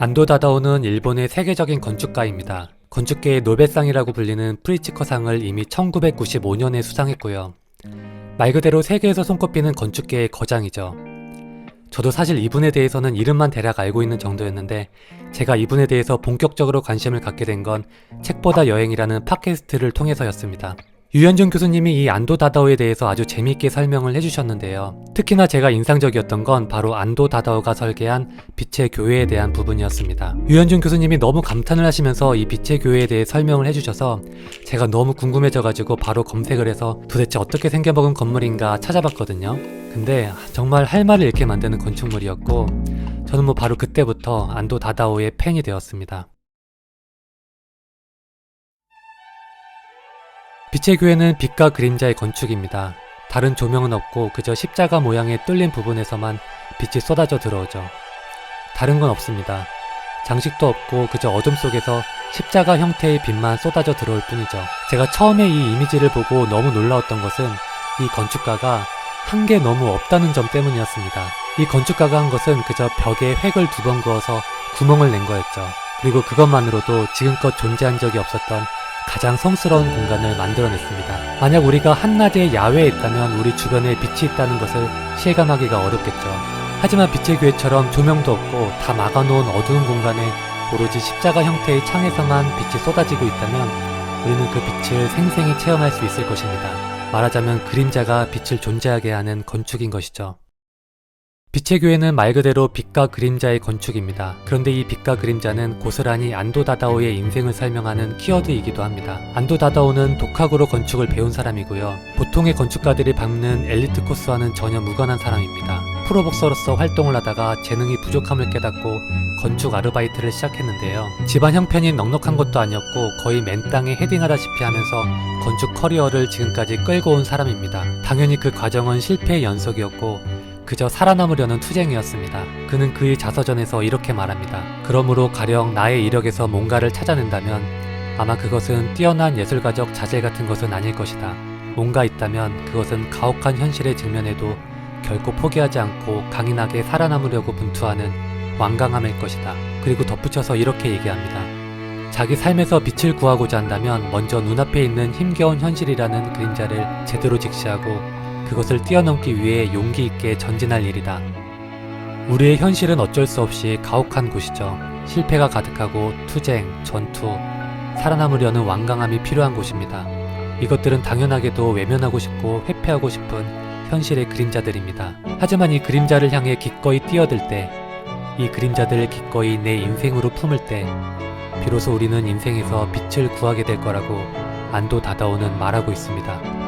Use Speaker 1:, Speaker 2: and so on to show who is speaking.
Speaker 1: 안도 다다오는 일본의 세계적인 건축가입니다. 건축계의 노벨상이라고 불리는 프리츠커상을 이미 1995년에 수상했고요. 말 그대로 세계에서 손꼽히는 건축계의 거장이죠. 저도 사실 이분에 대해서는 이름만 대략 알고 있는 정도였는데, 제가 이분에 대해서 본격적으로 관심을 갖게 된 건 책보다 여행이라는 팟캐스트를 통해서였습니다. 유현준 교수님이 이 안도 다다오에 대해서 아주 재미있게 설명을 해주셨는데요. 특히나 제가 인상적이었던 건 바로 안도 다다오가 설계한 빛의 교회에 대한 부분이었습니다. 유현준 교수님이 너무 감탄을 하시면서 이 빛의 교회에 대해 설명을 해주셔서 제가 너무 궁금해져가지고 바로 검색을 해서 도대체 어떻게 생겨먹은 건물인가 찾아봤거든요. 근데 정말 할 말을 잃게 만드는 건축물이었고, 저는 바로 그때부터 안도 다다오의 팬이 되었습니다. 빛의 교회는 빛과 그림자의 건축입니다. 다른 조명은 없고 그저 십자가 모양의 뚫린 부분에서만 빛이 쏟아져 들어오죠. 다른 건 없습니다. 장식도 없고 그저 어둠 속에서 십자가 형태의 빛만 쏟아져 들어올 뿐이죠. 제가 처음에 이 이미지를 보고 너무 놀라웠던 것은 이 건축가가 한 게 너무 없다는 점 때문이었습니다. 이 건축가가 한 것은 그저 벽에 획을 2번 그어서 구멍을 낸 거였죠. 그리고 그것만으로도 지금껏 존재한 적이 없었던 가장 성스러운 공간을 만들어냈습니다. 만약 우리가 한낮에 야외에 있다면 우리 주변에 빛이 있다는 것을 실감하기가 어렵겠죠. 하지만 빛의 교회처럼 조명도 없고 다 막아놓은 어두운 공간에 오로지 십자가 형태의 창에서만 빛이 쏟아지고 있다면 우리는 그 빛을 생생히 체험할 수 있을 것입니다. 말하자면 그림자가 빛을 존재하게 하는 건축인 것이죠. 빛의 교회는 말 그대로 빛과 그림자의 건축입니다. 그런데 이 빛과 그림자는 고스란히 안도 다다오의 인생을 설명하는 키워드이기도 합니다. 안도 다다오는 독학으로 건축을 배운 사람이고요. 보통의 건축가들이 밟는 엘리트 코스와는 전혀 무관한 사람입니다. 프로복서로서 활동을 하다가 재능이 부족함을 깨닫고 건축 아르바이트를 시작했는데요. 집안 형편이 넉넉한 것도 아니었고 거의 맨 땅에 헤딩하다시피 하면서 건축 커리어를 지금까지 끌고 온 사람입니다. 당연히 그 과정은 실패의 연속이었고 그저 살아남으려는 투쟁이었습니다. 그는 그의 자서전에서 이렇게 말합니다. 그러므로 가령 나의 이력에서 뭔가를 찾아낸다면 아마 그것은 뛰어난 예술가적 자질 같은 것은 아닐 것이다. 뭔가 있다면 그것은 가혹한 현실에 직면해도 결코 포기하지 않고 강인하게 살아남으려고 분투하는 완강함일 것이다. 그리고 덧붙여서 이렇게 얘기합니다. 자기 삶에서 빛을 구하고자 한다면 먼저 눈앞에 있는 힘겨운 현실이라는 그림자를 제대로 직시하고 그것을 뛰어넘기 위해 용기 있게 전진할 일이다. 우리의 현실은 어쩔 수 없이 가혹한 곳이죠. 실패가 가득하고 투쟁, 전투, 살아남으려는 완강함이 필요한 곳입니다. 이것들은 당연하게도 외면하고 싶고 회피하고 싶은 현실의 그림자들입니다. 하지만 이 그림자를 향해 기꺼이 뛰어들 때, 이 그림자들을 기꺼이 내 인생으로 품을 때 비로소 우리는 인생에서 빛을 구하게 될 거라고 안도 다다오는 말하고 있습니다.